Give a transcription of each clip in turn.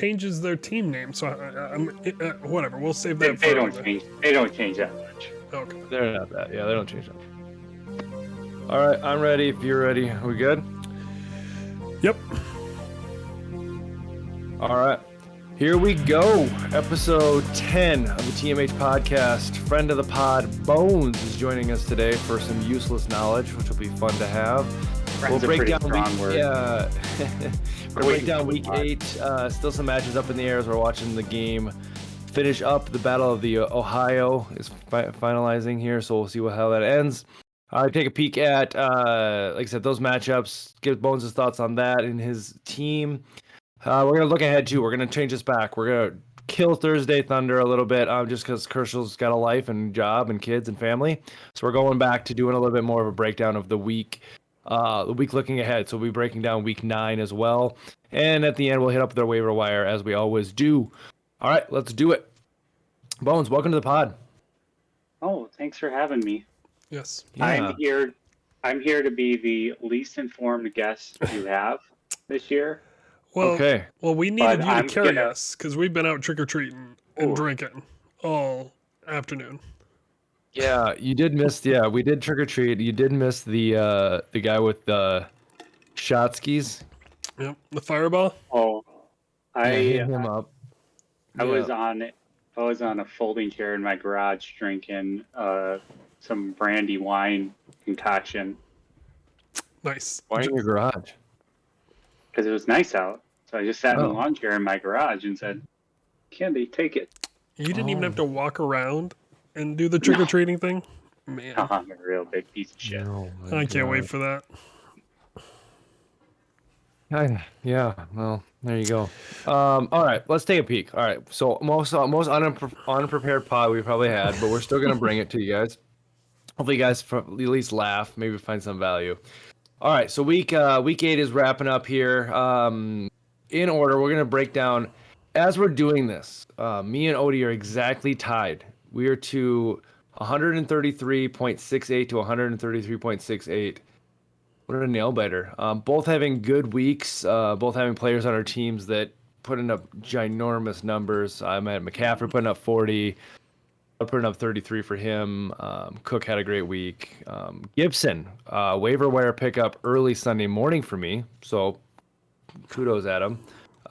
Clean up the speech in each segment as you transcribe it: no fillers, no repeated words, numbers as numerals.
changes their team name. So whatever. We'll save that. They don't change. They don't change that much. Okay. They're not that. Yeah, they don't change that. All right, I'm ready. If you're ready, are we good? Yep. All right. Here we go. Episode 10 of the TMH podcast. Friend of the pod, Bones, is joining us today for some useless knowledge, which will be fun to have. Friend's a pretty strong word. Yeah. We'll break down week 8. Still some matches up in the air as we're watching the game finish up. The Battle of the Ohio is finalizing here, so we'll see how that ends. Take a peek at, like I said, those matchups. Give Bones his thoughts on that and his team. We're going to look ahead, too. We're going to change this back. We're going to kill Thursday Thunder a little bit just because Kerschel's got a life and job and kids and family. So we're going back to doing a little bit more of a breakdown of the week looking ahead. So we'll be breaking down week 9 as well. And at the end, we'll hit up their waiver wire as we always do. All right, let's do it. Bones, welcome to the pod. Oh, thanks for having me. Yes. Yeah. I'm here to be the least informed guest you have this year. Well, okay. Well, we needed you to carry us because we've been out trick-or-treating and drinking all afternoon. Yeah, you did miss. Yeah, we did trick-or-treat. You did miss the guy with the shot skis. Yep, the fireball. Oh, I hit him up. I was on a folding chair in my garage drinking some brandy wine concoction. Nice. Why in your garage? Because it was nice out. So I just sat in the lawn chair in my garage and said, Candy, take it. You didn't even have to walk around and do the trick-or-treating thing? Man. I'm a real big piece of shit. Oh I can't wait for that. Yeah, well, there you go. All right, let's take a peek. All right, so most unprepared pod we probably had, but we're still going to bring it to you guys. Hopefully you guys at least laugh, maybe find some value. All right, so week 8 is wrapping up here. In order, we're going to break down, as we're doing this, me and Odie are exactly tied. We are to 133.68 to 133.68. What a nail biter. Both having good weeks, both having players on our teams that putting up ginormous numbers. I'm at McCaffrey putting up 40. Putting up 33 for him. Cook had a great week. Gibson, waiver wire pickup early Sunday morning for me. So kudos at him.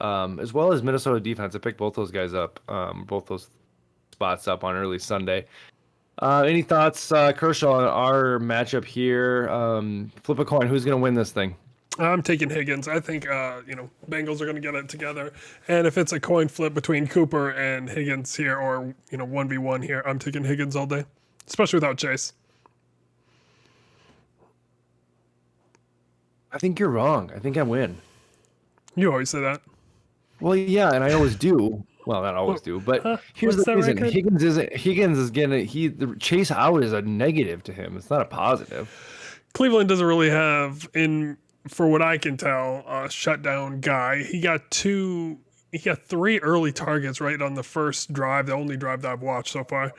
As well as Minnesota defense. I picked both those guys up, both those spots up on early Sunday. Any thoughts, Kershaw, on our matchup here? Flip a coin. Who's going to win this thing? I'm taking Higgins. I think, Bengals are going to get it together. And if it's a coin flip between Cooper and Higgins here or, 1v1 here, I'm taking Higgins all day, especially without Chase. I think you're wrong. I think I win. You always say that. Well, yeah, and I always do. Well, not always do, but here's the reason. Record? Higgins is getting the Chase out is a negative to him. It's not a positive. Cleveland doesn't really have, for what I can tell, a shutdown guy. He got 3 early targets right on the first drive, the only drive that I've watched so far.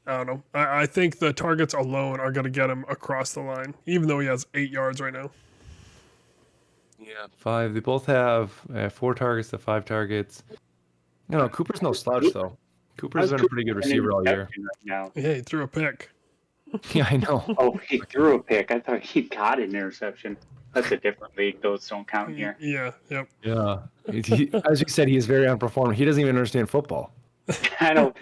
I don't know. I think the targets alone are going to get him across the line, even though he has 8 yards right now. Yeah, 5. They both have 4 targets to 5 targets. No, Cooper's no slouch, though. Cooper's been a pretty good receiver all year. Right now. Yeah, he threw a pick. Yeah, I know. Oh, he threw a pick. I thought he got an interception. That's a different league. Those don't count here. Yeah, yep. Yeah. As you said, he is very unperforming. He doesn't even understand football. I don't.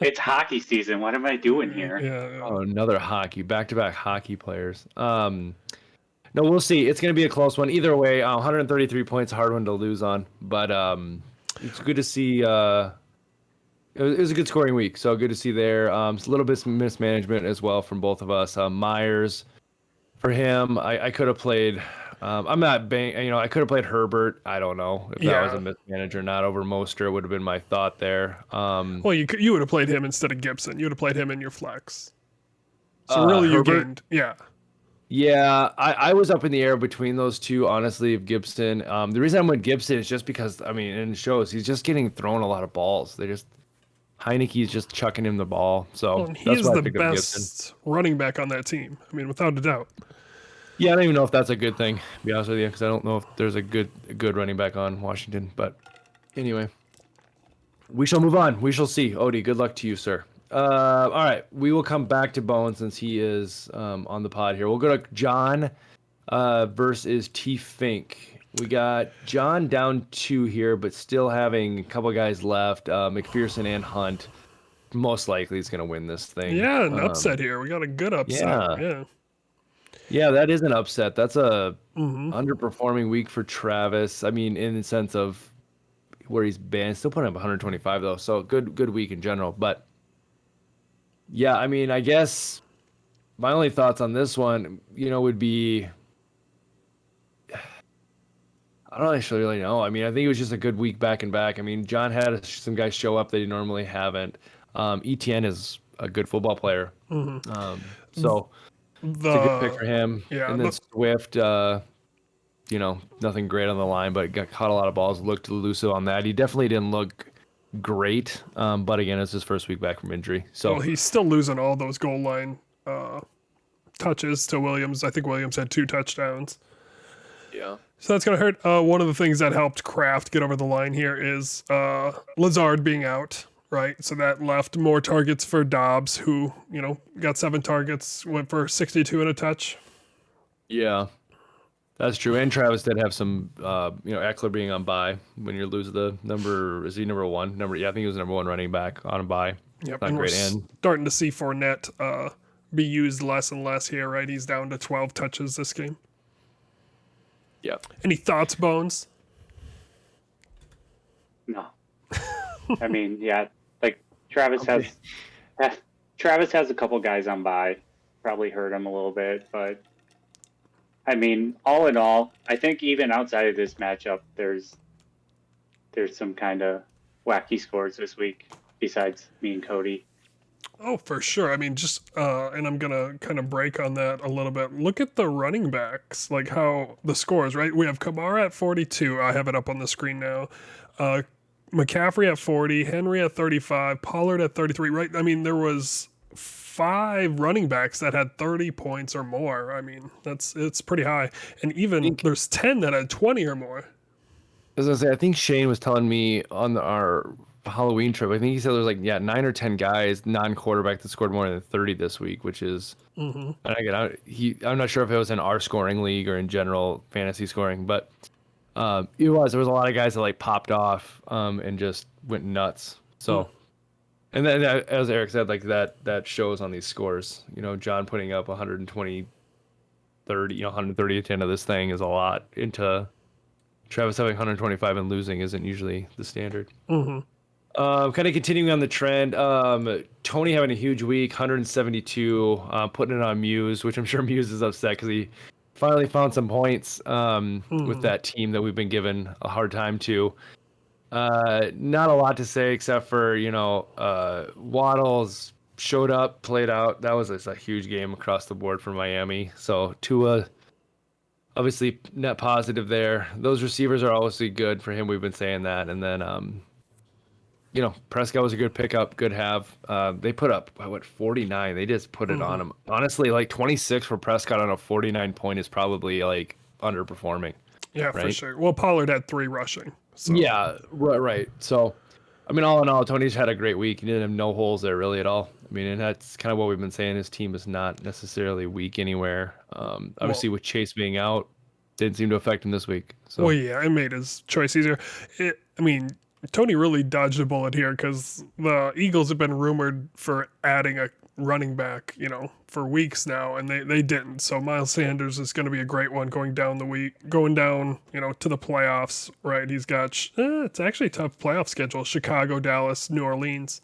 It's hockey season. What am I doing here? Yeah. Oh, another back-to-back hockey players. No, we'll see. It's going to be a close one. Either way, 133 points, a hard one to lose on. But it's good to see. It was a good scoring week, so good to see there. It's a little bit of mismanagement as well from both of us. Myers, for him, I could have played. I'm not I could have played Herbert. I don't know if that was a mismanage or not over Mostert. Would have been my thought there. Well, you would have played him instead of Gibson. You would have played him in your flex. So really, you gained. Yeah. Yeah, I was up in the air between those two, honestly, of Gibson. The reason I went Gibson is just because, and it shows, he's just getting thrown a lot of balls. Heineke's just chucking him the ball. So he's the best running back on that team. Without a doubt. Yeah, I don't even know if that's a good thing, to be honest with you, because I don't know if there's a good running back on Washington. But Anyway, we shall move on. We shall see. Odie, good luck to you, sir. All right, we will come back to Bowen since he is on the pod here. We'll go to John versus T Fink. We got John down 2 here, but still having a couple guys left. McPherson and Hunt. Most likely is going to win this thing. Yeah, an upset here. We got a good upset. Yeah. Yeah, that is an upset. That's a underperforming week for Travis. I mean, in the sense of where he's been, still putting up 125 though. So good week in general. But yeah, I mean, I guess my only thoughts on this one, would be I don't actually really know. I mean, I think it was just a good week back and back. I mean, John had some guys show up that he normally haven't. ETN is a good football player. So it's a good pick for him. Yeah, and then Swift, nothing great on the line, but caught a lot of balls, looked elusive on that. He definitely didn't look great. But again, it's his first week back from injury. So he's still losing all those goal line touches to Williams. I think Williams had 2 touchdowns. Yeah. So that's going to hurt. One of the things that helped Kraft get over the line here is Lazard being out, right? So that left more targets for Dobbs, who, got 7 targets, went for 62 and a touch. Yeah, that's true. And Travis did have some, Eckler being on bye when you lose the number. Is he number 1? I think he was number 1 running back on a bye. Yep. Not and great. We're starting to see Fournette be used less and less here, right? He's down to 12 touches this game. Yeah. Any thoughts, Bones? No. I mean, yeah, like Travis has a couple guys on bye, probably hurt him a little bit, but I mean, all in all, I think even outside of this matchup, there's some kind of wacky scores this week besides me and Cody. Oh, for sure. I mean, just and I'm gonna kind of break on that a little bit. Look at the running backs, like how the scores, right? We have Kamara at 42. I have it up on the screen now. McCaffrey at 40, Henry at 35, Pollard at 33. Right? I mean, there was 5 running backs that had 30 points or more. I mean, it's pretty high. And even there's 10 that had 20 or more. As I say, I think Shane was telling me on our Halloween trip, I think he said there's 9 or 10 guys non-quarterback that scored more than 30 this week, which is and again, I'm not sure if it was in our scoring league or in general fantasy scoring, but there was a lot of guys that popped off and just went nuts. So and then as Eric said, that shows on these scores. John putting up 120 30, 130 at the end of this thing is a lot. Into Travis having 125 and losing isn't usually the standard. Kind of continuing on the trend, Tony having a huge week, 172, putting it on Muse, which I'm sure Muse is upset because he finally found some points with that team that we've been given a hard time to. Not a lot to say except for, Waddles showed up, played out. That was a huge game across the board for Miami. So Tua, obviously net positive there. Those receivers are obviously good for him. We've been saying that. And then, Prescott was a good pickup, good have. They put up, 49? They just put it on him. Honestly, 26 for Prescott on a 49 point is probably underperforming. Yeah, right? for sure. Well, Pollard had 3 rushing. So. Yeah, right. So, I mean, all in all, Tony's had a great week. He didn't have no holes there really at all. I mean, and that's kind of what we've been saying. His team is not necessarily weak anywhere. Obviously, with Chase being out, didn't seem to affect him this week. So. Well, yeah, it made his choice easier. Tony really dodged a bullet here because the Eagles have been rumored for adding a running back, for weeks now, and they didn't. So Miles Sanders is going to be a great one going down, to the playoffs, right? He's got, it's actually a tough playoff schedule: Chicago, Dallas, New Orleans.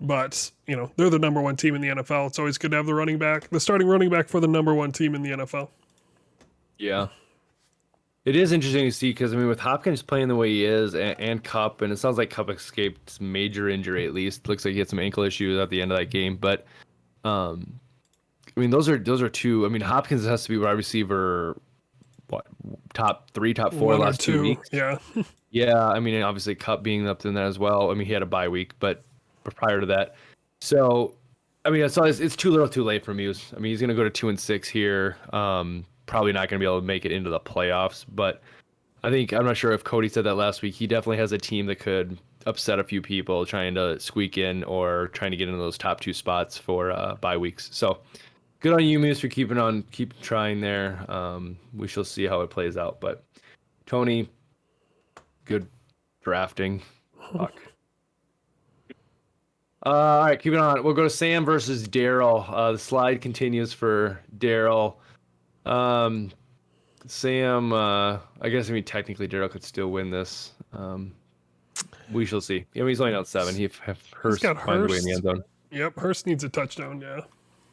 But, they're the number 1 team in the NFL. It's always good to have the starting running back for the number 1 team in the NFL. Yeah. It is interesting to see because, with Hopkins playing the way he is and Kupp, and it sounds like Kupp escaped major injury at least. Looks like he had some ankle issues at the end of that game. But, those are 2. Hopkins has to be wide receiver, top 3, top 4 last 2 weeks. Yeah. Yeah, obviously Kupp being up in that as well. He had a bye week, but prior to that. So, it's too little too late for Muse. He's going to go to 2-6 here. Probably not going to be able to make it into the playoffs, but I'm not sure if Cody said that last week. He definitely has a team that could upset a few people trying to squeak in or trying to get into those top 2 spots for bye weeks. So good on you, Moose, for keep trying there. We shall see how it plays out. But Tony, good drafting. Fuck. All right, keep it on. We'll go to Sam versus Daryl. The slide continues for Daryl. Sam, I guess technically Daryl could still win this. We shall see. I mean, he's only down 7. Hurst got find a way in the Hurst. end zone. Yep, Hurst needs a touchdown. Yeah.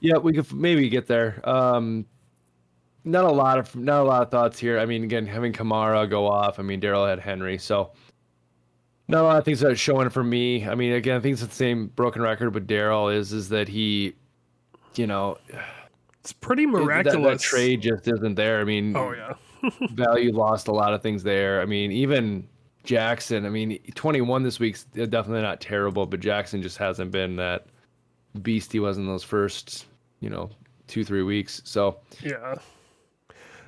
Yeah, we could maybe get there. Not a lot of thoughts here. I mean, again, having Kamara go off. I mean, Daryl had Henry, so not a lot of things that are showing for me. I mean, again, I think it's the same broken record with Daryl is that he, It's pretty miraculous. that trade just isn't there. I mean, Oh yeah. value lost a lot of things there. I mean, even Jackson. I mean, 21 this week's definitely not terrible, but Jackson just hasn't been that beast he was in those first, 2-3 weeks. So Yeah.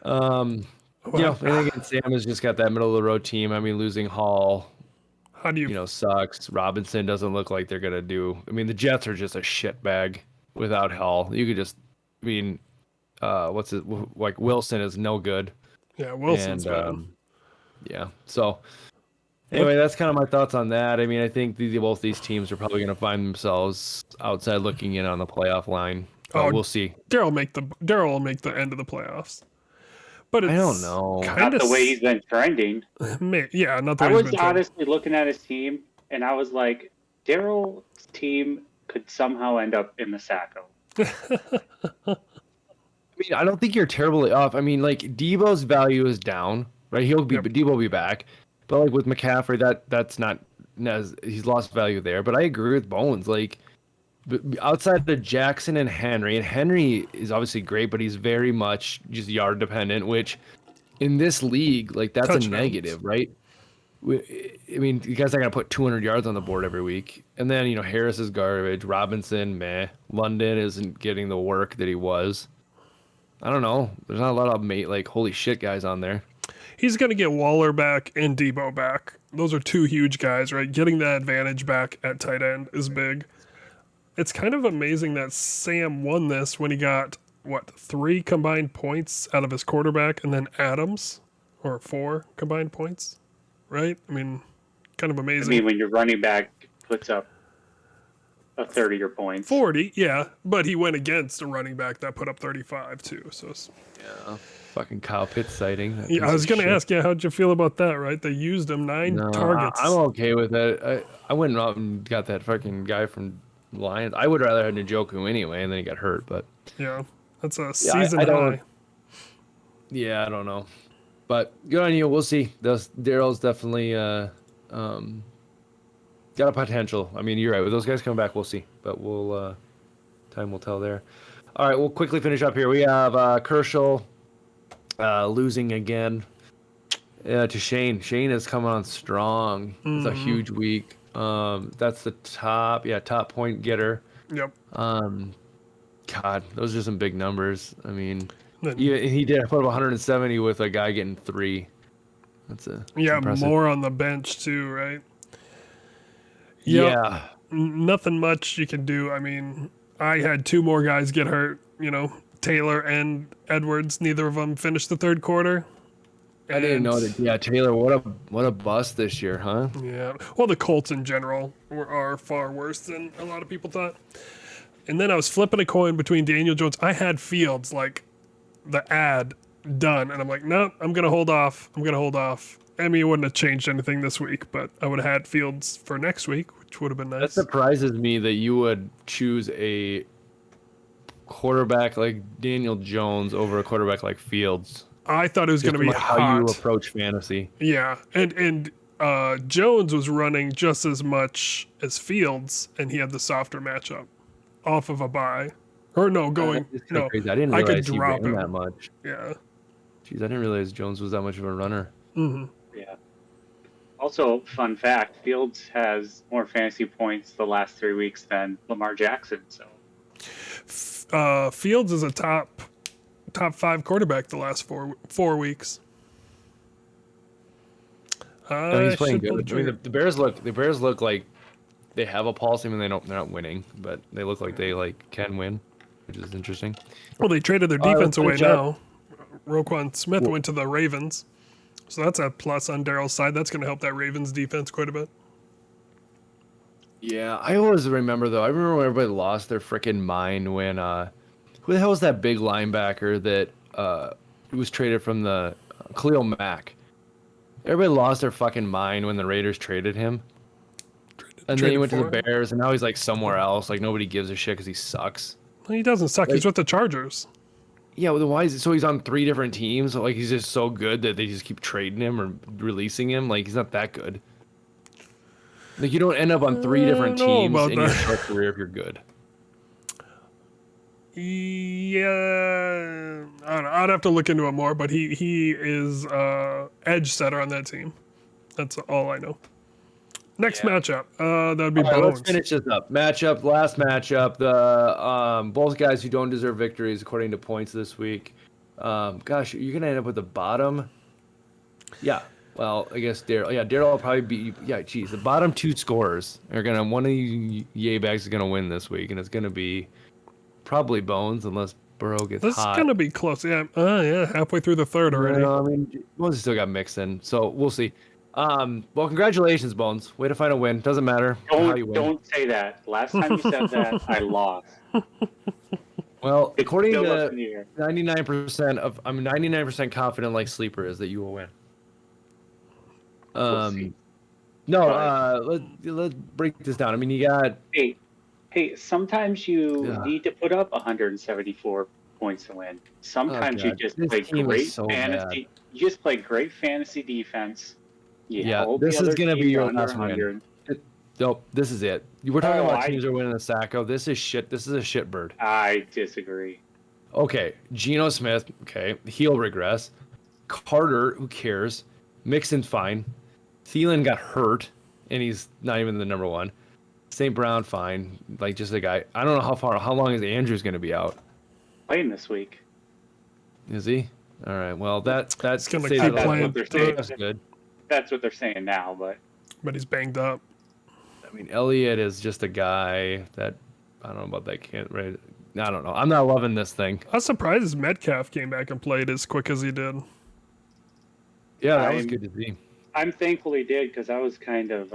and again, Sam has just got that middle of the road team. I mean, losing Hall, How do you? sucks. Robinson doesn't look like they're gonna do. I mean, the Jets are just a shit bag without Hall. You could just, I mean, what's it like? Wilson is no good. Yeah, Wilson's And, bad. Yeah. So anyway, that's kind of my thoughts on that. I mean, I think both these teams are probably going to find themselves outside looking in on the playoff line. Oh, We'll see. Daryl will make the end of the playoffs. But it's I don't know. Kind Not the way he's been trending. Yeah, not the I way he's was been trending. honestly looking at his team, and I was like, Daryl's team could somehow end up in the Sacco. I mean, I don't think you're terribly off. I mean, like Debo's value is down, right? Debo will be back, but like with McCaffrey, that's not he's lost value there. But I agree with Bones. Like outside of Jackson and Henry is obviously great, but he's very much just yard dependent, which in this league, like that's Touchdowns. a negative, right? I mean, you guys are gonna put 200 yards on the board every week, and then Harris is garbage. Robinson, meh. London isn't getting the work that he was. I don't know. There's not a lot of holy shit guys on there. He's going to get Waller back and Debo back. Those are 2 huge guys, right? Getting that advantage back at tight end is big. It's kind of amazing that Sam won this when he got, 3 combined points out of his quarterback and then Adams, or 4 combined points, right? I mean, kind of I amazing. mean, when your running back puts up a third of your points. 40, yeah, but he went against a running back that put up 35 too. So Yeah. Fucking Kyle Pitts sighting. yeah, I was gonna ask, how'd you feel about that? Right, they used him 9 targets. I'm okay with it. I went out and got that fucking guy from Lions. I would rather have Njoku anyway, and then he got hurt. But Yeah, that's a season I don't- high. yeah, I don't know. But good on you. We'll see. Daryl's definitely got a potential. I mean, you're right. With those guys coming back, we'll see. But time will tell there. All right, we'll quickly finish up here. We have Kershaw losing again to Shane. Shane is coming on strong. It's a huge week. That's the top point getter. Yep. God, those are some big numbers. I mean, Then- he did put up 170 with a guy getting 3. That's impressive. More on the bench too, right? Yep. Yeah. Nothing much you can do. I mean, I had 2 more guys get hurt. Taylor and Edwards. Neither of them finished the 3rd quarter. I didn't know that. Yeah, Taylor, what a bust this year, huh? Yeah. Well, the Colts in general are far worse than a lot of people thought. And then I was flipping a coin between Daniel Jones. I had Fields, like, the ad done. And I'm like, nope, I'm going to hold off. I mean, it wouldn't have changed anything this week, but I would have had Fields for next week, which would have been That nice. surprises me that you would choose a quarterback like Daniel Jones over a quarterback like Fields. I thought it was going to be how you hot. approach fantasy. Yeah. And Jones was running just as much as Fields, and he had the softer matchup off of a bye. Or no, going. It's kinda No, crazy. I didn't I could realize he drop ran him. that much. Yeah. Jeez, I didn't realize Jones was that much of a runner. Yeah. Also, fun fact: Fields has more fantasy points the last 3 weeks than Lamar Jackson. So Fields is a top 5 quarterback the last four weeks. No, he's playing should pull the good. I mean, trigger. the Bears look like they have a pulse. I mean, they're not winning, but they look like they can win, which is interesting. Well, they traded their All right, defense let's away finish up. now. Roquan Smith went to the Ravens. So that's a plus on Daryl's side. That's going to help that Ravens defense quite a bit. Yeah, I always remember though. I remember when everybody lost their freaking mind when who the hell was that big linebacker that was traded from the Khalil Mack? Everybody lost their fucking mind when the Raiders traded him. And then he Traded went to the for him? Bears, and now he's like somewhere else. Like nobody gives a shit because he sucks. Well, he doesn't suck. He's with the Chargers. Yeah, well, then why is it? So he's on 3 different teams. So like he's just so good that they just keep trading him or releasing him. Like he's not that good. Like you don't end up on 3 different I don't know teams about in your that. short career if you're good. Yeah, I don't know. I'd have to look into it more, but he is edge setter on that team. That's all I know. Next matchup, that'd be All right, let's Bones. finish this up. Last matchup. The both guys who don't deserve victories according to points this week. Gosh, you're gonna end up with the bottom. Yeah. Well, I guess Daryl. Yeah, Daryl will probably be. Yeah, geez, the bottom 2 scorers are gonna. One of you yay bags is gonna win this week, and it's gonna be probably Bones unless Burrow gets This hot. is gonna be close. Yeah, yeah, halfway through the third already. No, I mean, Bones has still got mixed in, so we'll see. Well, congratulations, Bones. Way to find a win. Doesn't matter how you win. Don't say that. Last time you said that, I lost. Well, It's according still up to in the air. 99% of, I'm 99% confident, like Sleeper is, that you will win. We'll see. No, let's break this down. I mean, you got Hey, sometimes you Yeah. need to put up 174 points to win. Sometimes you God. just This play team is great so fantasy. You just play great fantasy defense. You Yeah, hold this the is other gonna be teams your under last win. 100. nope. This is it. We're talking Oh, about I- teams that are winning the Sacco. This is shit. This is a shit bird. I disagree. Okay, Geno Smith. Okay, he'll regress. Carter, who cares? Mixon's fine. Thielen got hurt, and he's not even the number 1. St. Brown, fine. Like just a guy. I don't know how long is Andrews going to be out? Playing this week. Is he? All right. Well, that's gonna saves keep it a lot. playing. That's good. That's what they're saying now, but But he's banged up. I mean, Elliott is just a guy that I don't know about that kid. Right? I don't know. I'm not loving this thing. I was surprised Metcalf came back and played as quick as he did. Yeah, that was I'm- good to see. I'm thankful he did because I was kind of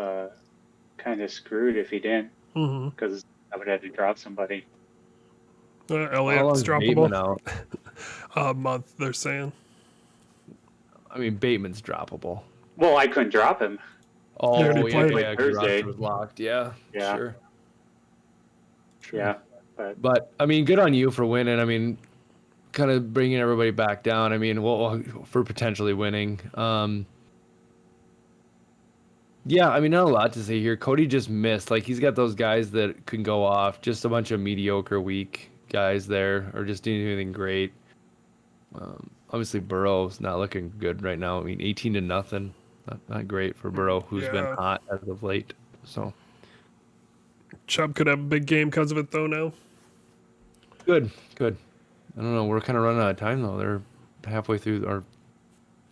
screwed if he didn't Mm-hmm. because I would have to drop somebody. How Elliott's long's Bateman droppable. out? A month, they're saying. I mean, Bateman's droppable. Well, I couldn't drop him. Oh, He already played. yeah, 'cause Thursday. roster was locked. Yeah, Yeah. sure. Yeah, but But I mean, good on you for winning. I mean, kind of bringing everybody back down. I mean, well, for potentially winning. Yeah, I mean, not a lot to say here. Cody just missed. Like, he's got those guys that can go off. Just a bunch of mediocre, weak guys there, or just doing anything great. Obviously, Burrow's not looking good right now. I mean, 18-0. Not great for Burrow, who's been Yeah. hot as of late. So Chubb could have a big game because of it, though, now. good. I don't know. We're kind of running out of time though. They're halfway through, or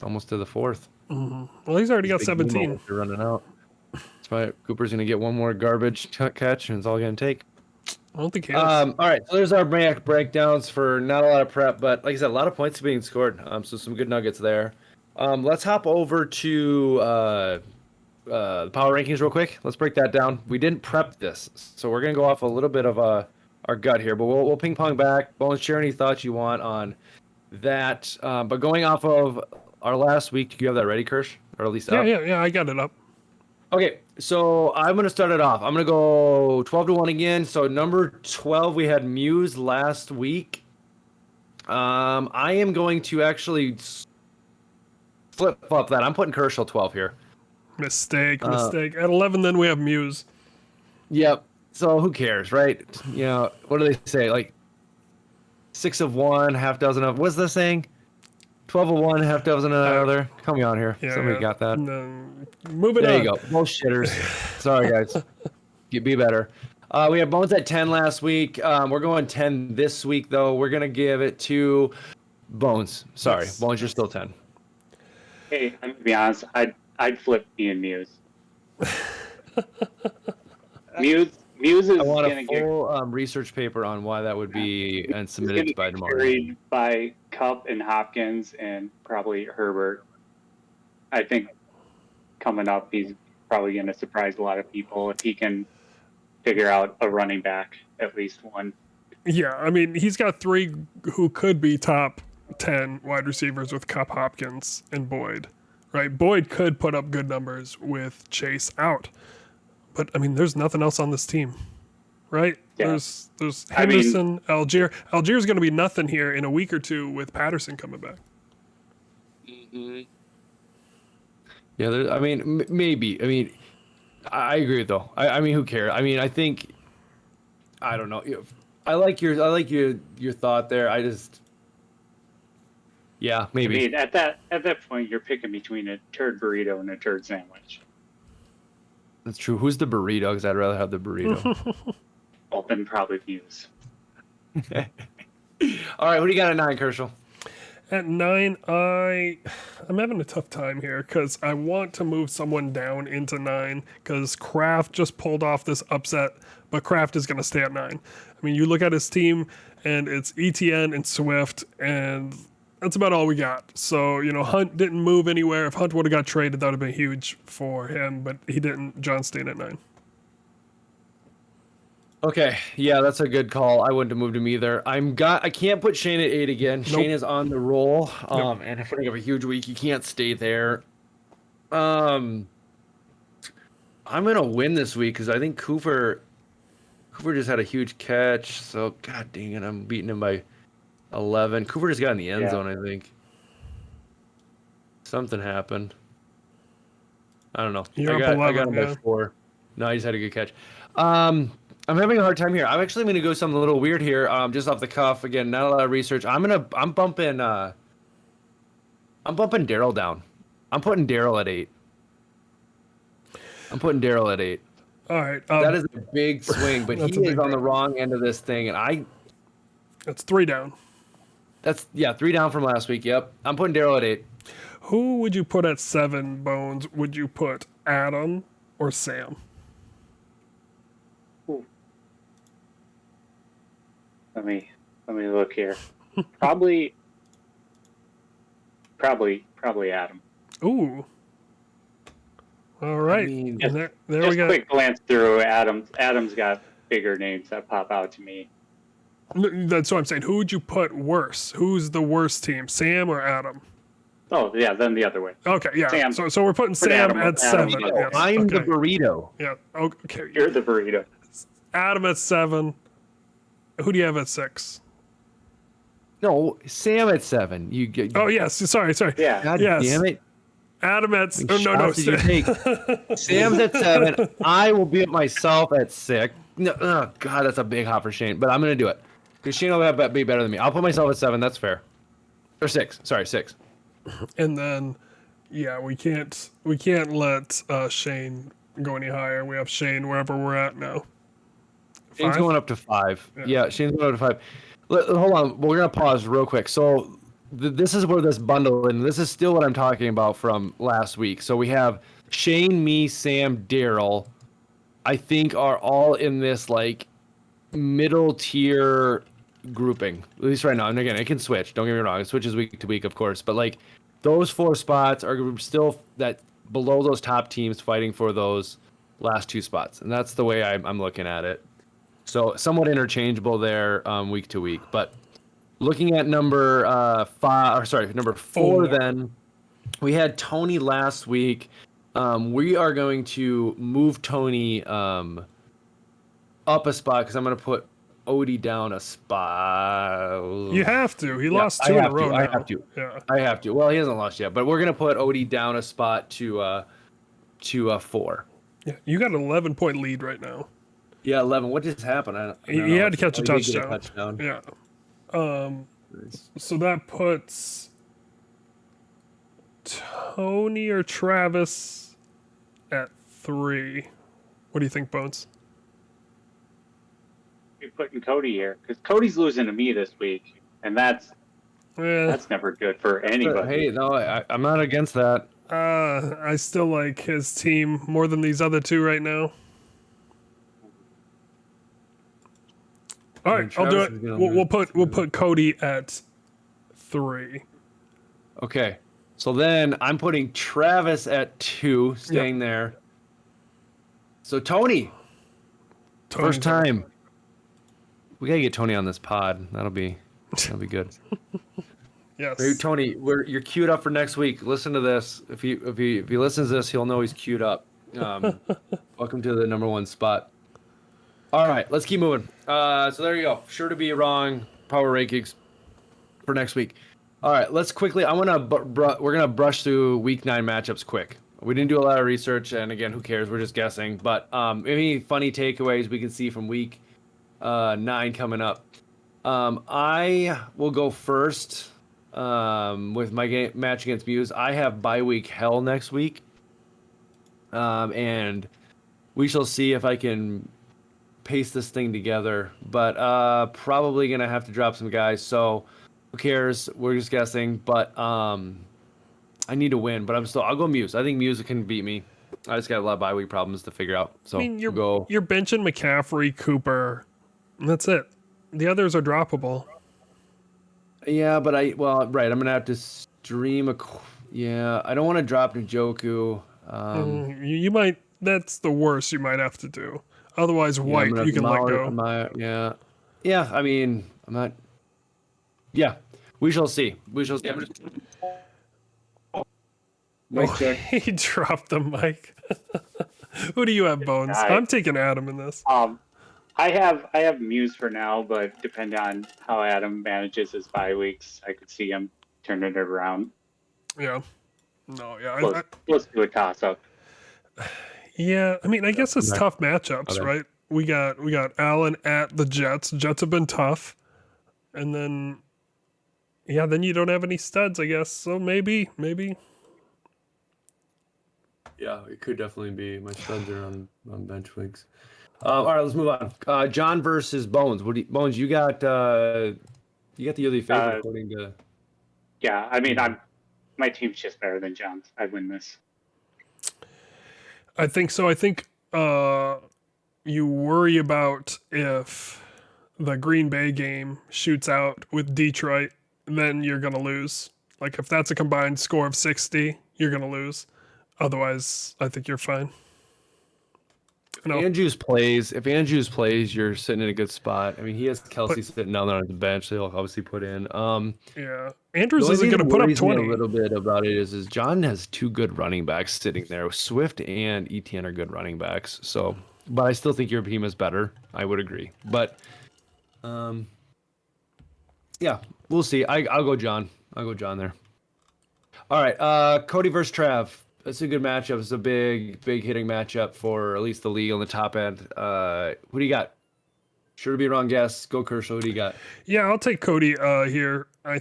almost to the 4th. Well, he's already got Big game 17. moments are running out. That's why Cooper's gonna get one more garbage catch, and it's all gonna take. I don't think he has. All right, so there's our breakdowns for not a lot of prep, but like I said, a lot of points being scored. So some good nuggets there. Let's hop over to the power rankings real quick. Let's break that down. We didn't prep this, so we're gonna go off a little bit of our gut here, but we'll ping pong back. Bones, share any thoughts you want on that. But going off of our last week, do you have that ready, Kirsch, or at least up? yeah, I got it up. Okay, so I'm going to start it off. I'm going to go 12-1 again. So number 12, we had Muse last week. I am going to actually flip-flop that. I'm putting Kershaw 12 here. Mistake. At 11, then we have Muse. Yep. So who cares, right? You know, what do they say? Like 6 of one, half dozen of, what's the saying? 12 of one, half dozen of another. Come on here. Yeah, Somebody yeah. got that. Moving There on. you go. Both shitters. Sorry, guys. You be better. We have Bones at 10 last week. We're going 10 this week, though. We're going to give it to Bones. Sorry, Yes. Bones, you're still 10. hey, I'm gonna be honest. I I'd flip Ian Muse. Muse is I want gonna a get full research paper on why that would be and he's submit gonna it by get tomorrow. carried by Cup and Hopkins and probably Herbert. I think coming up, he's probably going to surprise a lot of people if he can figure out a running back, at least one. Yeah, I mean, he's got 3 who could be top 10 wide receivers with Cup, Hopkins, and Boyd, right? Boyd could put up good numbers with Chase out. But, I mean, there's nothing else on this team, right? Yeah. There's I mean- Henderson, Algier. Algier's going to be nothing here in a week or two with Patterson coming back. Yeah, I mean, maybe. I mean, I agree though. I mean, who cares? I mean, I think, I don't know. I like your thought there. I just, yeah, I maybe. mean, at that point, you're picking between a turd burrito and a turd sandwich. That's true. Who's the burrito? Because I'd rather have the burrito. Well, then probably Muse. All right, who do you got at 9, Kershaw? At 9, I'm having a tough time here because I want to move someone down into 9 because Kraft just pulled off this upset, but Kraft is going to stay at 9. I mean, you look at his team, and it's ETN and Swift, and that's about all we got. So, Hunt didn't move anywhere. If Hunt would have got traded, that would have been huge for him, but he didn't. John stayed at 9. Okay, yeah, that's a good call. I wouldn't have moved him either. I can't put Shane at 8 again. Shane is on the roll, and if we're gonna have a huge week, he can't stay there. I'm gonna win this week because I think Cooper just had a huge catch. So god dang it, I'm beating him by 11. Cooper just got in the end zone, I think. Something happened. I don't know. You're I up got 11, him by 4. No, I just had a good catch. I'm having a hard time here. I'm actually going to go something a little weird here, just off the cuff. Again, not a lot of research. I'm bumping Daryl down. I'm putting Daryl at 8. All right. That is a big swing, but he That's a is big on the drop. wrong end of this thing, and That's 3 down. that's 3 down from last week. Yep, I'm putting Daryl at 8. Who would you put at 7, Bones? Would you put Adam or Sam? Let me look here. Probably Adam. Ooh. All right. mean, And there we Just go. quick glance through Adam's got bigger names that pop out to me. That's what I'm saying. Who would you put worse? Who's the worst team, Sam or Adam? Oh yeah, then the other way. Okay, yeah. Sam. So we're putting Sam Adam- at Adam 7. Eagle. Yes, I'm the okay. burrito. Yeah. Okay. You're the burrito. Adam at 7. Who do you have at 6? No, Sam at 7. You get. Oh yes. Sorry. Yeah. God yes. damn it. Adam at. How many shots did you take? Sam's at 7. I will be at myself at 6. No, oh God, that's a big hop for Shane, but I'm gonna do it because Shane will be better than me. I'll put myself at 7. That's fair. Or 6. Sorry, 6. And then, yeah, we can't let Shane go any higher. We have Shane wherever we're at now. Shane's 5? going up to 5. Yeah, Shane's going up to 5. Hold on, we're gonna pause real quick. So this is where this bundle, and this is still what I'm talking about from last week. So we have Shane, me, Sam, Daryl. I think are all in this like middle tier grouping, at least right now. And again, it can switch. Don't get me wrong, it switches week to week, of course. But like those 4 spots are still that below those top teams fighting for those last 2 spots, and that's the way I'm looking at it. So somewhat interchangeable there, week to week. But looking at number 4, then we had Tony last week. We are going to move Tony up a spot because I'm going to put Odie down a spot. You have to. He Yeah, lost 2 in a row now. I have to. Yeah. I have to. Well, he hasn't lost yet, but we're going to put Odie down a spot to 4. Yeah. You got an 11-point lead right now. Yeah, 11. What just happened? I don't He know. had to catch a Oh, he did get touchdown. touchdown. Yeah. So that puts Tony or Travis at 3. What do you think, Bones? You're putting Cody here because Cody's losing to me this week, and that's Yeah. never good for anybody. Hey, no, I'm not against that. I still like his team more than these other two right now. All right, I'll do it. We'll put Cody at 3. Okay. So then I'm putting Travis at 2, staying there. So Tony, first time. We gotta get Tony on this pod. That'll be good. Yes. Hey, Tony, you're queued up for next week. Listen to this. If he listens to this, he'll know he's queued up. Welcome to the number 1 spot. All right, let's keep moving. So there you go. Sure to be wrong. Power rankings for next week. All right, let's quickly. we're gonna brush through week 9 matchups quick. We didn't do a lot of research, and again, who cares? We're just guessing. But any funny takeaways we can see from week 9 coming up? I will go first with my match against Muse. I have bye week hell next week, and we shall see if I can paste this thing together. But probably gonna have to drop some guys. So. Who cares? We're just guessing, but I need to win. But I'll go Muse. I think Muse can beat me. I just got a lot of bye week problems to figure out. So I mean, you're benching McCaffrey, Cooper, and that's it. The others are droppable. Yeah, but right. I'm gonna have to stream I don't want to drop Njoku. You might. That's the worst you might have to do. Otherwise, White you can let go. Yeah. I mean, I'm not. Yeah, we shall see. Mic check. He dropped the mic. Who do you have, Bones? I'm taking Adam in this. I have Muse for now, but depending on how Adam manages his bye weeks, I could see him turning it around. Yeah. No, yeah. Let's do a toss-up. Yeah, I mean, I guess it's tough matchups, right? We got Allen at the Jets. Jets have been tough. And then... yeah, then you don't have any studs, I guess. So maybe. Yeah, it could definitely be. My studs are on bench weeks. All right, let's move on. John versus Bones. Bones, you got the yearly favorite according to. Yeah, I mean, my team's just better than John's. I win this. I think so. I think you worry about if the Green Bay game shoots out with Detroit, then you're going to lose. Like, if that's a combined score of 60, you're going to lose. Otherwise, I think you're fine. If Andrews plays, you're sitting in a good spot. I mean, he has Kelsey sitting down there on the bench. They'll obviously put in. Yeah, Andrews isn't going to put up 20. A little bit about it is John has 2 good running backs sitting there. Swift and Etienne are good running backs. So, but I still think your team is better. I would agree. But, yeah, we'll see. I'll go John. I'll go John there. All right, Cody versus Trav. That's a good matchup. It's a big hitting matchup for at least the league on the top end. Who do you got? Sure to be a wrong guess. Go Kershaw. Who do you got? Yeah, I'll take Cody here. I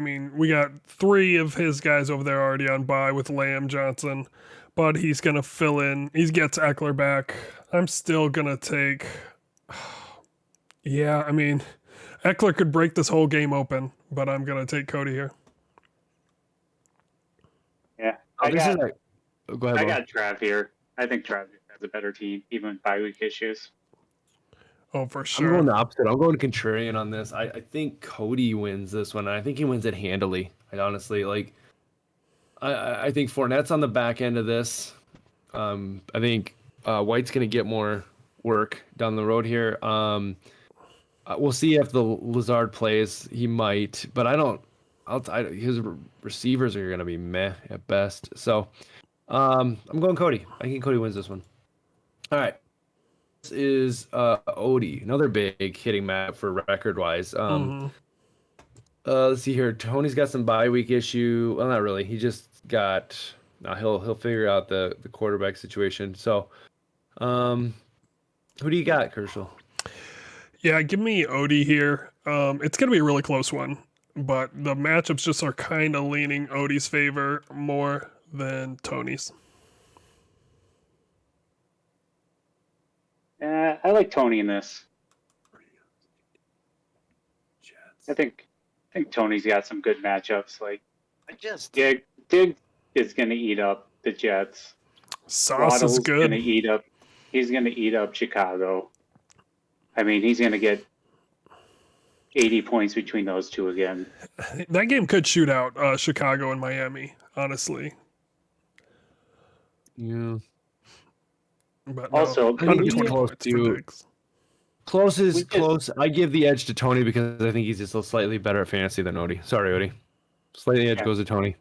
mean, we got 3 of his guys over there already on bye with Lamb, Johnson, but he's going to fill in. He gets Eckler back. I'm still going to take... yeah, I mean, Eckler could break this whole game open, but I'm going to take Cody here. Yeah. Go ahead. I got Trav here. I think Trav has a better team, even with bye week issues. Oh, for sure. I'm going the opposite. I'm going contrarian on this. I think Cody wins this one. I think he wins it handily. I honestly I think Fournette's on the back end of this. I think White's going to get more work down the road here. We'll see if the Lazard plays. He might, but I don't. His receivers are going to be meh at best. So I'm going Cody. I think Cody wins this one. All right. This is Odie, another big hitting map for record-wise. Let's see here. Tony's got some bye week issue. Well, not really. He just got... he'll figure out the quarterback situation. So who do you got, Kershaw? Yeah, give me Odie here. It's going to be a really close one. But the matchups just are kind of leaning Odie's favor more than Tony's. I like Tony in this. I think Tony's got some good matchups. Like, Diggs is going to eat up the Jets. Sauce is Waddle's good. going to eat up. He's going to eat up Chicago. I mean, he's going to get 80 points between those two again. That game could shoot out Chicago and Miami, honestly. Yeah. But Also, no, can we 120 just- points for Diggs. Close is We just- close. I give the edge to Tony because I think he's just slightly better at fantasy than Odie. Sorry, Odie. Slightly edge Yeah. goes to Tony.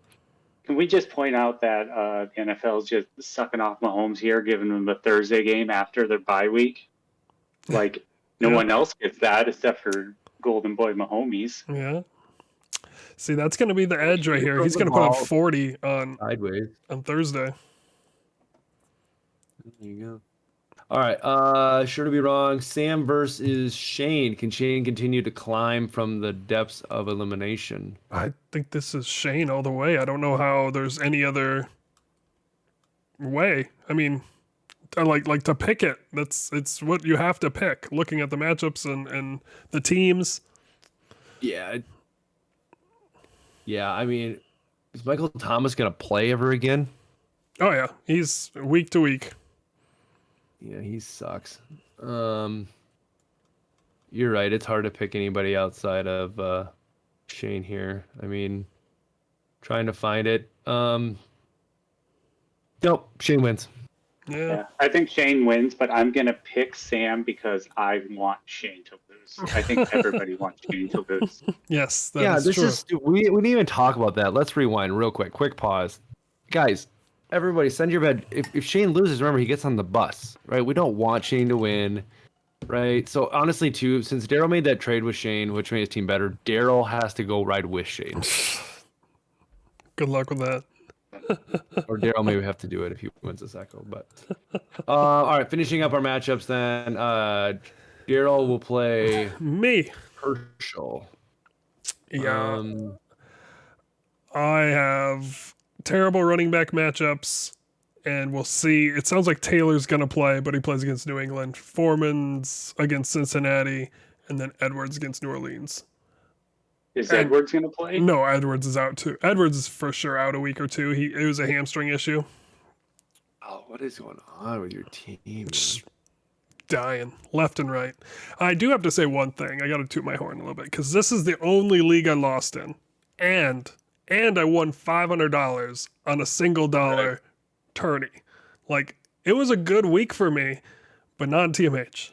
Can we just point out that the NFL is just sucking off Mahomes here, giving them the Thursday game after their bye week? Like, no Yeah. one else gets that except for Golden Boy Mahomes. Yeah. See, that's going to be the edge right here. throw He's the going to put up ball 40 on Sideways. Thursday. There you go. All right. Sure to be wrong. Sam versus Shane. Can Shane continue to climb from the depths of elimination? I think this is Shane all the way. I don't know how there's any other way. I mean, I like to pick it. It's what you have to pick. Looking at the matchups and the teams. Yeah. Yeah. I mean, is Michael Thomas gonna play ever again? Oh yeah, he's week to week. Yeah, he sucks. You're right. It's hard to pick anybody outside of Shane here. I mean, trying to find it. Nope, Shane wins. Yeah. Yeah, I think Shane wins, but I'm going to pick Sam because I want Shane to lose. I think everybody wants Shane to lose. Yes. That Yeah, is this true. is we didn't even talk about that. Let's rewind real quick. Quick pause. Guys, everybody send your bed. If Shane loses, remember he gets on the bus, right? We don't want Shane to win, right? So honestly, too, since Daryl made that trade with Shane, which made his team better, Daryl has to go ride with Shane. Good luck with that. Or Daryl may have to do it if he wins this echo. But all right, finishing up our matchups then. Daryl will play Me. Herschel. Yeah. Um, I have terrible running back matchups, and we'll see. It sounds like Taylor's going to play, but he plays against New England. Foreman's against Cincinnati, and then Edwards against New Orleans. Is And- Edwards going to play? No, Edwards is out too. Edwards is for sure out a week or two. It was a hamstring issue. oh, what is going on with your team? man? Just dying left and right. I do have to say one thing. I got to toot my horn a little bit because this is the only league I lost in, and I won $500 on a single dollar tourney. Like it was a good week for me, but not in TMH.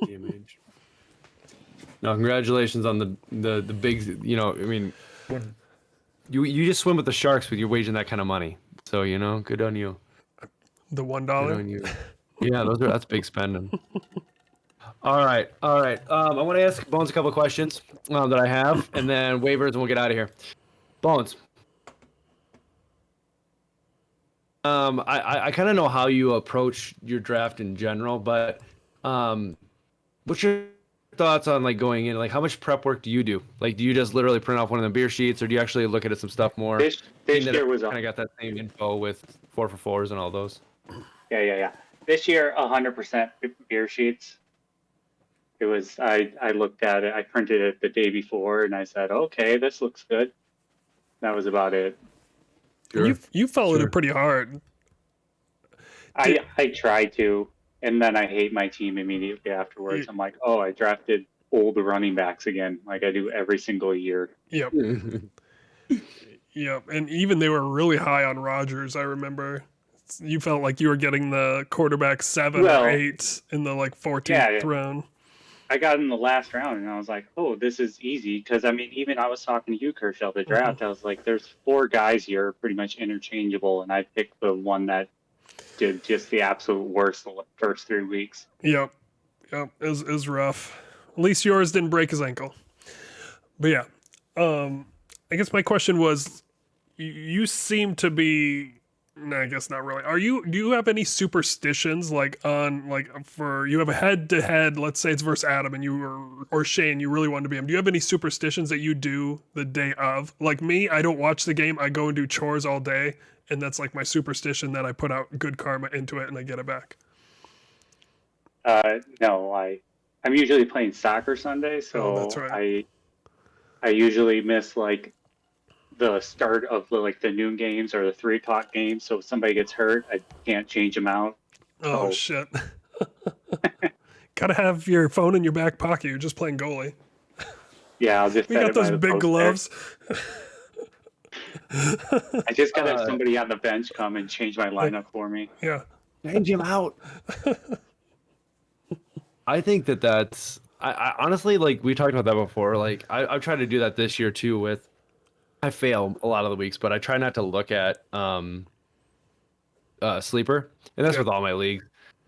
Damage. No, congratulations on the big. You know, I mean, you just swim with the sharks with your waging that kind of money. So good on you. The $1. Good on you. Yeah, that's big spending. All right. I want to ask Bones a couple of questions that I have, and then waivers, and we'll get out of here. Bones. I kind of know how you approach your draft in general, but what's your thoughts on like going in? Like, how much prep work do you do? Like, do you just literally print off one of the beer sheets, or do you actually look at some stuff more? This year was kind of got that same info with 4for4s and all those. Yeah. This year, 100% beer sheets. It was. I looked at it. I printed it the day before, and I said, "Okay, this looks good." That was about it. You followed Sure. it pretty hard. I try to, and then I hate my team immediately afterwards. I'm like, "Oh, I drafted old running backs again, like I do every single year." Yep. Yep. And even they were really high on Rodgers. I remember you felt like you were getting the quarterback 7 Well, or 8 in the like 14th yeah. round. I got in the last round, and I was like, "Oh, this is easy." Because I mean, even I was talking to you, Kershaw, the draft. I was like, "There's 4 guys here, pretty much interchangeable," and I picked the one that did just the absolute worst the first 3 weeks. Yep. It was rough. At least yours didn't break his ankle. But yeah. I guess my question was, you seem to be. No, I guess not really. Do you have any superstitions you have a head to head, let's say it's versus Adam and or Shane, you really want to be him. Do you have any superstitions that you do the day of? Like me, I don't watch the game. I go and do chores all day, and that's like my superstition that I put out good karma into it and I get it back. No, I'm usually playing soccer Sunday, so Oh, that's right. I usually miss like the start of the noon games or the 3 o'clock games. So if somebody gets hurt, I can't change them out. Oh, Oh. shit. Gotta have your phone in your back pocket. You're just playing goalie. Yeah, I'll just We set got it by those the big post there. gloves. I just gotta have somebody on the bench come and change my lineup for me. Yeah. Change him out. I think that's. I honestly, like, we talked about that before. Like, I've tried to do that this year too. With I fail a lot of the weeks, but I try not to look at sleeper, and that's Yeah. with all my leagues.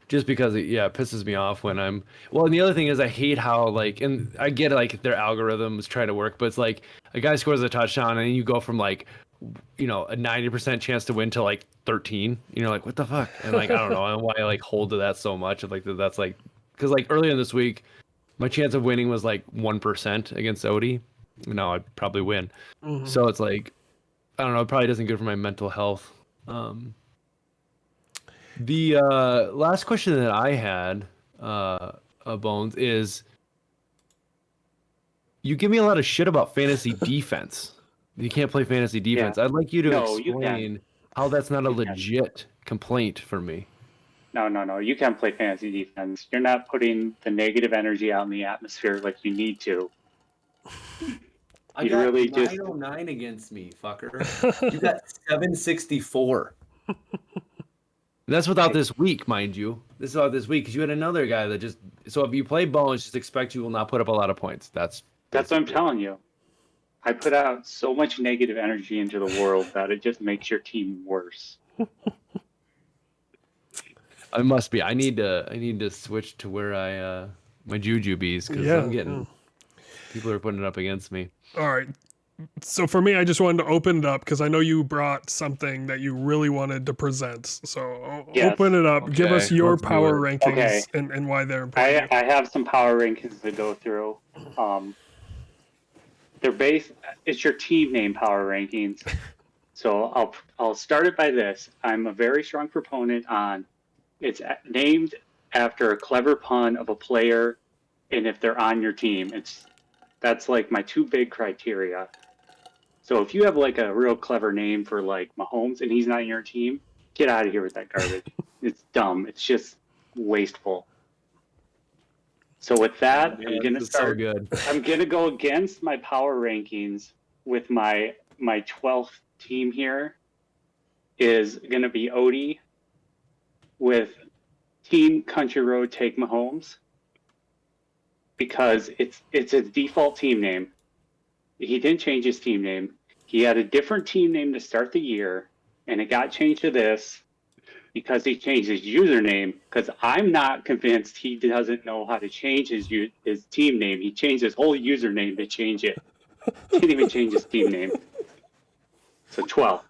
Just because it pisses me off when I'm well, and the other thing is I hate how, like, and I get like their algorithms try to work, but it's like a guy scores a touchdown and you go from like, you know, a 90% chance to win to like 13. You're like, what the fuck? And like, I don't know why I like hold to that so much. Like that's like, because like earlier in this week, my chance of winning was like 1% against Odie. Now I'd probably win. Mhm. So it's like, I don't know, it probably doesn't good for my mental health. The last question that I had, Bones, is you give me a lot of shit about fantasy defense. You can't play fantasy defense. I'd like you to No, you explain how that's not a You can. legit complaint for me. No. You can't play fantasy defense. You're not putting the negative energy out in the atmosphere like you need to. I You got really just- 909 against me, fucker. You got 764. That's without this week, mind you. This is without this week because you had another guy that just. So if you play Bones, just expect you will not put up a lot of points. That's That's what I'm telling you. I put out so much negative energy into the world that it just makes your team worse. I must be. I need to switch to where I my jujubes because Yeah. I'm getting people are putting it up against me. All right. So for me, I just wanted to open it up because I know you brought something that you really wanted to present. So Yes. open it up. Give us Okay, your let's do power it. rankings Okay. and why they're important. I have some power rankings to go through. They're based. It's your team name power rankings. So I'll start it by this. I'm a very strong proponent on. It's named after a clever pun of a player, and if they're on your team, that's like my 2 big criteria. So if you have like a real clever name for like Mahomes and he's not in your team, get out of here with that garbage. It's dumb. It's just wasteful. So with that, Man, I'm gonna this is so start. good. I'm gonna go against my power rankings with my 12th team here is gonna be Odie with Team Country Road Take Mahomes because it's his default team name. He didn't change his team name. He had a different team name to start the year, and it got changed to this because he changed his username. Because I'm not convinced he doesn't know how to change his team name. He changed his whole username to change it. Didn't even change his team name. So 12.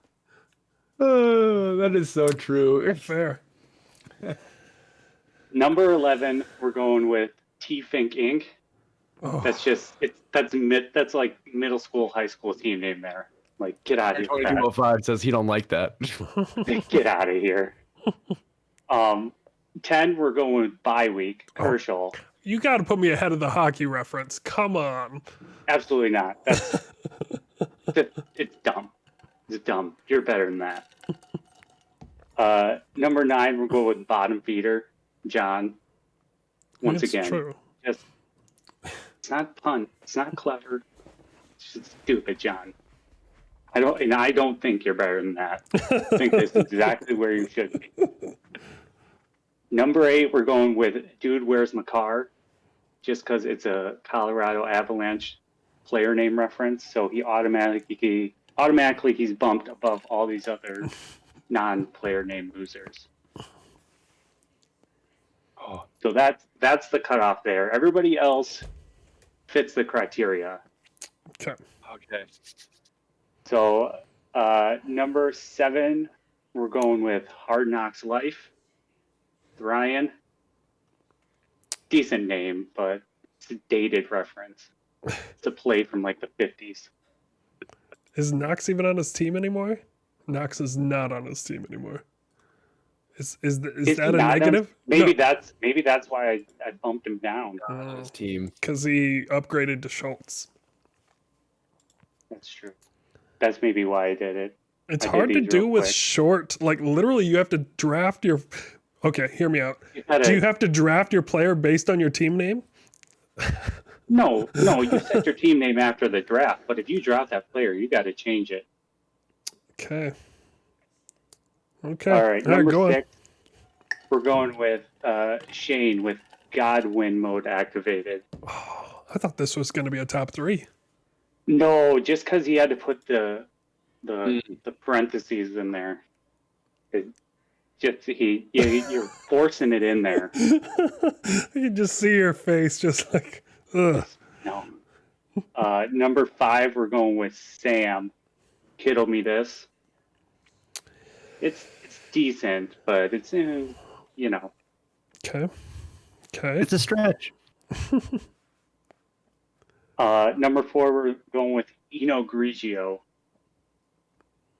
Oh, that is so true. Fair. Number 11, we're going with T Fink Inc. Oh, That's like middle school, high school team name there. Like, get out of here. with that. 2205 says he don't like that. Get out of here. 10, we're going with bye week. Herschel. you got to put me ahead of the hockey reference. Come on. Absolutely not. It's dumb. It's dumb. You're better than that. Number 9, we're going with bottom feeder. John. Once It's again, true. it's not fun. It's not clever. It's just stupid, John. I don't think you're better than that. I think this is exactly where you should be. Number 8, we're going with Dude Where's My Car, just because it's a Colorado Avalanche player name reference. So he automatically he's bumped above all these other non-player name losers. Oh, So that's the cutoff there. Everybody else fits the criteria. Okay. okay. So number 7, we're going with Hard Knocks Life. Ryan. Decent name, but it's a dated reference. It's a play from like the 50s. Is Knox even on his team anymore? Knox is not on his team anymore. Is Is that he a not on- negative? Maybe that's why I bumped him down. His team. Because he upgraded to Schultz. That's true. That's maybe why I did it. It's I did hard to these do real with quick. short. Like literally, you have to draft your. Okay, hear me out. You gotta- Do you have to draft your player based on your team name? No, you set your team name after the draft, but if you draft that player, you got to change it. Okay. Okay. All right, number go on. 6, we're going with Shane with Godwin mode activated. Oh, I thought this was going to be a top 3. No, just because he had to put the parentheses in there. It just you're forcing it in there. I can just see your face, just like, ugh. No. Number 5, we're going with Sam. Kiddle me this. It's decent, but it's you know. Okay. Okay. It's a stretch. Number 4, we're going with Eno Grigio.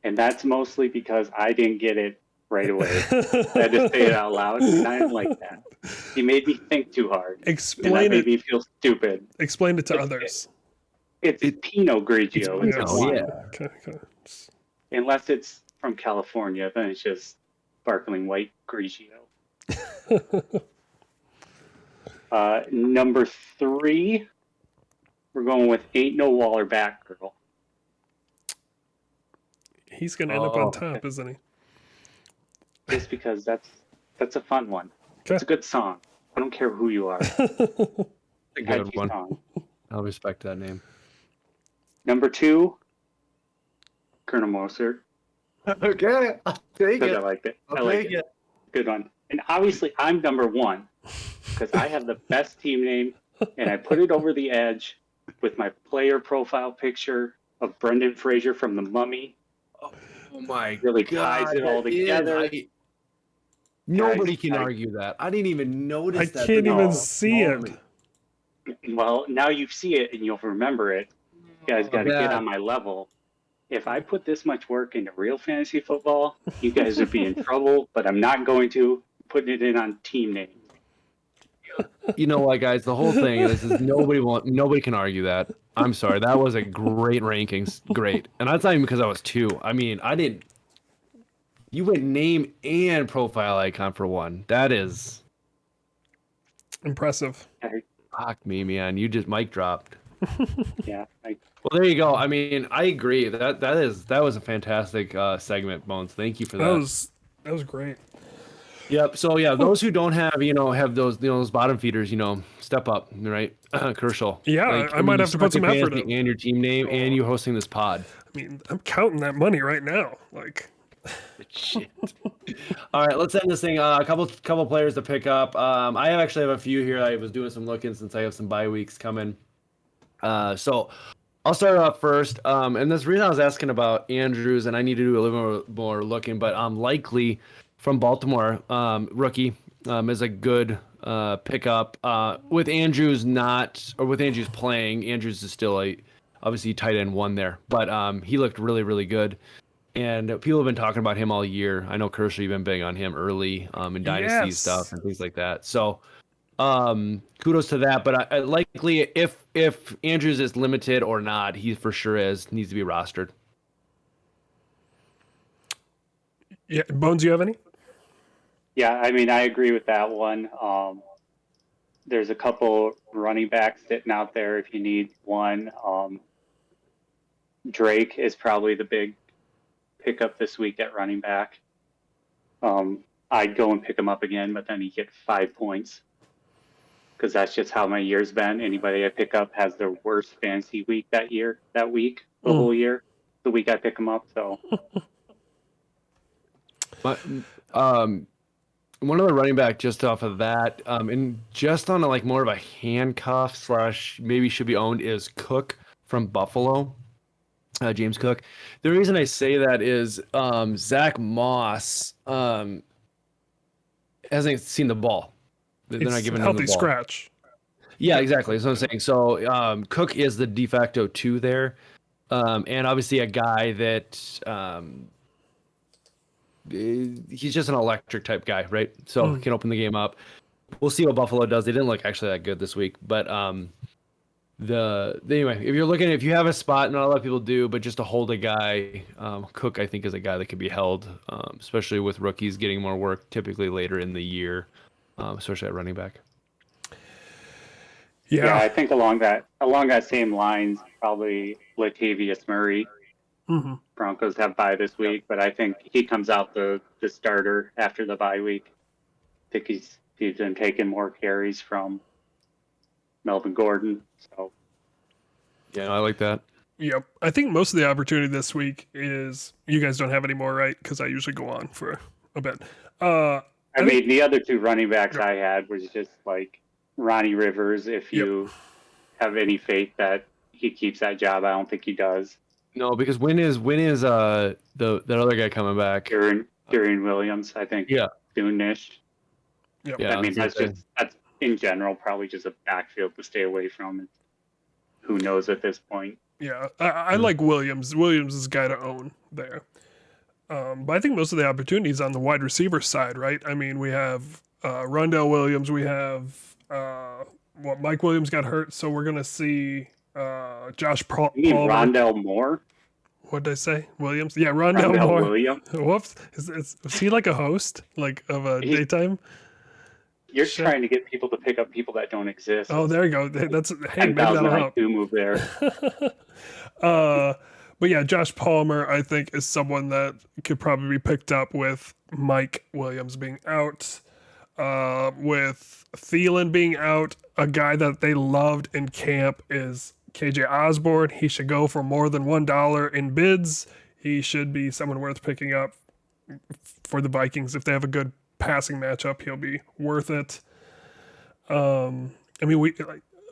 And that's mostly because I didn't get it right away. I had to say it out loud, and I didn't like that. He made me think too hard. And that Explain made it. me feel stupid. Explain it to It's- others. It's Pinot Grigio. It's a Pinot, wine. yeah. Okay. Okay. Unless it's from California, then it's just sparkling white Grigio. Number 3, we're going with Ain't No Waller Back Girl. He's going to end up on Oh. top, isn't he? Just because that's a fun one. Okay. It's a good song. I don't care who you are. A good Catchy one. song. I'll respect that name. Number 2, Colonel Moser. Okay, I'll take Because I liked it. I like it. Good one. And obviously, I'm number 1 because I have the best team name, and I put it over the edge with my player profile picture of Brendan Fraser from The Mummy. Oh my Really ties it all that is- together. Nobody can I- argue that. I didn't even notice I that. can't but even no, see no, it. Well, now you see it and you'll remember it. You guys got to get Yeah. on my level. If I put this much work into real fantasy football, you guys would be in trouble, but I'm not going to. Putting it in on team name. You know what, guys? The whole thing is nobody can argue that. I'm sorry. That was a great rankings. Great. And that's not even because I was 2. I mean, I didn't. You went name and profile icon for 1. That is. Impressive. Fuck me, man. You just mic dropped. Yeah. Well, there you go. I mean, I agree. That was a fantastic segment, Bones. Thank you for that. That was great. Yep. So yeah, those who don't have those those bottom feeders, step up, right? Crucial. Yeah, I might you have to put some suck at effort fantasy in. and your team name, and you hosting this pod. I mean, I'm counting that money right now. Like, Shit. All right, let's end this thing. A couple players to pick up. I actually have a few here. I was doing some looking since I have some bye weeks coming. So I'll start off first. And this reason I was asking about Andrews, and I need to do a little more looking, but Likely from Baltimore, rookie, is a good pickup. With Andrews playing, Andrews is still obviously tight end 1 there, but he looked really, really good. And people have been talking about him all year. I know Kershaw, you've been big on him early in dynasty Yes. stuff and things like that. So kudos to that. But Likely, if Andrews is limited or not, he for sure needs to be rostered. yeah, Bones, you have any? Yeah, I mean, I agree with that one. There's a couple running backs sitting out there if you need one. Drake is probably the big pickup this week at running back. I'd go and pick him up again, but then you get 5 points because that's just how my year's been. Anybody I pick up has their worst fantasy week that week, the whole year, the week I pick them up. So, But one other running back just off of that, and just on more of a handcuff / maybe should be owned is Cook from Buffalo. James Cook. The reason I say that is Zach Moss hasn't seen the ball. They're not It's giving him healthy the ball. scratch. Yeah, exactly. That's what I'm saying. So Cook is the de facto 2 there, and obviously a guy that he's just an electric type guy, right? So he can open the game up. We'll see what Buffalo does. They didn't look actually that good this week, but Anyway, if you have a spot, not a lot of people do, but just to hold a guy, Cook I think is a guy that could be held, especially with rookies getting more work typically later in the year, especially at running back. Yeah, I think along that same lines, probably Latavius Murray. Mm-hmm. Broncos have bye this week, but I think he comes out the starter after the bye week. I think he's been taking more carries from Melvin Gordon. So yeah, I like that. Yep. I think most of the opportunity this week is you guys don't have any more, right? Because I usually go on for a bit. I mean, the other two running backs I had was just like Ronnie Rivers. If you have any faith that he keeps that job, I don't think he does. No, because when is that other guy coming back? Darian Williams, I think. Yeah. Soonish. Yep. I mean, that's in general probably just a backfield to stay away from. Who knows at this point? Yeah, I like Williams. Williams is a guy to own there. But I think most of the opportunities on the wide receiver side, right? I mean, we have Rondell Williams. We have Mike Williams got hurt, so we're gonna see Josh Palmer. You mean Rondell Moore? What did I say? Williams? Yeah, Rondell Moore. Williams. Whoops. Is he like a host, like of a daytime? You're trying to get people to pick up people that don't exist. Oh, there you go. That's hey, maybe 10,000 that'll help. IQ move there. But yeah, Josh Palmer, I think, is someone that could probably be picked up with Mike Williams being out, with Thielen being out. A guy that they loved in camp is KJ Osborne. He should go for more than $1 in bids. He should be someone worth picking up for the Vikings. If they have a good passing matchup, he'll be worth it. I mean,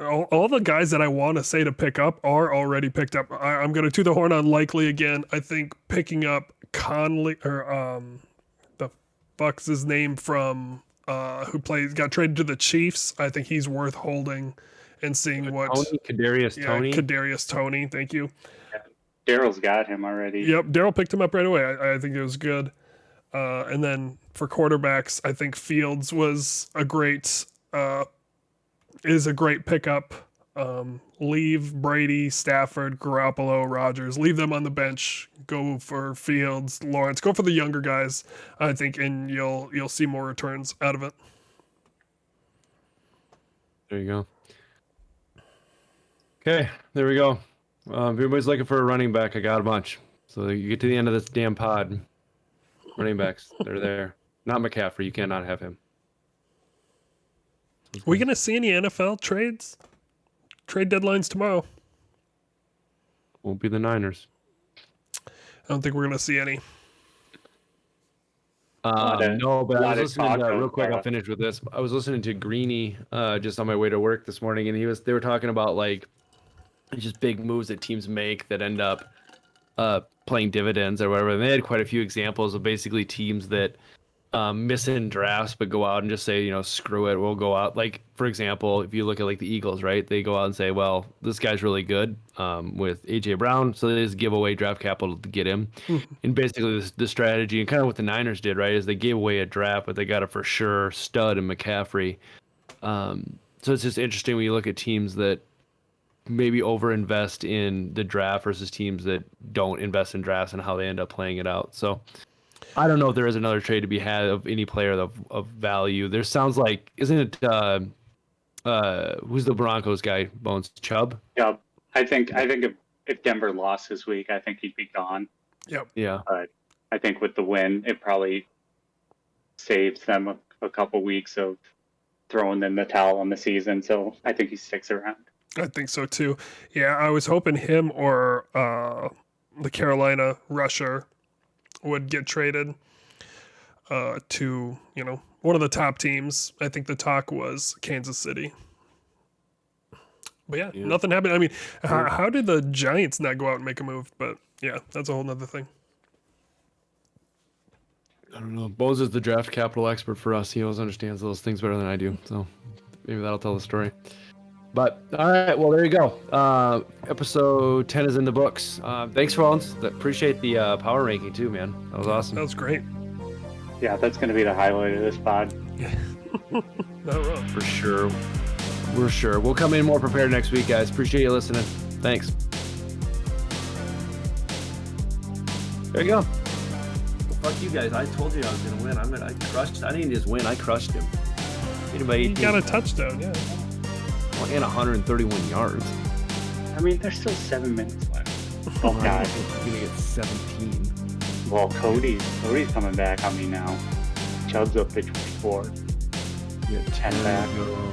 all the guys that I want to say to pick up are already picked up. I'm going to toot the horn on Likely again. I think picking up Conley, or the fuck's his name from who got traded to the Chiefs. I think he's worth holding and seeing what Kadarius Toney. Thank you. Daryl's got him already. Yep, Daryl picked him up right away. I think it was good. And then for quarterbacks, I think Fields was a great pickup. Leave Brady, Stafford, Garoppolo, Rodgers. Leave them on the bench. Go for Fields, Lawrence. Go for the younger guys, I think, and you'll see more returns out of it. There you go. Okay, there we go. If everybody's looking for a running back, I got a bunch. So you get to the end of this damn pod. Running backs, they're there. Not McCaffrey. You cannot have him. We gonna see any NFL trades? Trade deadlines tomorrow. Won't be the Niners. I don't think we're gonna see any. No, but I was listening to, real quick, I'll finish with this. I was listening to Greeny just on my way to work this morning, and they were talking about like just big moves that teams make that end up playing dividends or whatever. And they had quite a few examples of basically teams that miss in drafts but go out and just say, screw it, we'll go out. Like, for example, if you look at like the Eagles, right? They go out and say, well, this guy's really good with AJ Brown, so they just give away draft capital to get him. And basically the strategy, and kind of what the Niners did, right, is they gave away a draft, but they got a for sure stud in McCaffrey. So it's just interesting when you look at teams that maybe overinvest in the draft versus teams that don't invest in drafts and how they end up playing it out. So I don't know if there is another trade to be had of any player of value. There sounds like, isn't it who's the Broncos guy, Bones? Chubb? Chubb. I think if Denver lost this week, I think he'd be gone. Yep. Yeah. But I think with the win, it probably saves them a couple weeks of throwing in the towel on the season. So I think he sticks around. I think so too. Yeah, I was hoping him or the Carolina rusher would get traded to, one of the top teams. I think the talk was Kansas City. But yeah, nothing happened. I mean, how did the Giants not go out and make a move? But yeah, that's a whole nother thing. I don't know. Bones is the draft capital expert for us. He always understands those things better than I do. So maybe that'll tell the story. But all right, well, there you go. Episode 10 is in the books. Thanks, Rollins. Appreciate the power ranking too, man. That was awesome. That was great. Yeah, that's going to be the highlight of this pod. Not wrong. For sure. We're sure. We'll come in more prepared next week, guys. Appreciate you listening. Thanks. There you go. Fuck you guys. I told you I was going to win. I crushed. I didn't just win. I crushed him. Anybody? He got a touchdown, yeah. And 131 yards. I mean, there's still 7 minutes left. Oh God. He's going to get 17. Well, Cody's coming back on me now. Chubb's up to 24. Yeah, 10 back. go.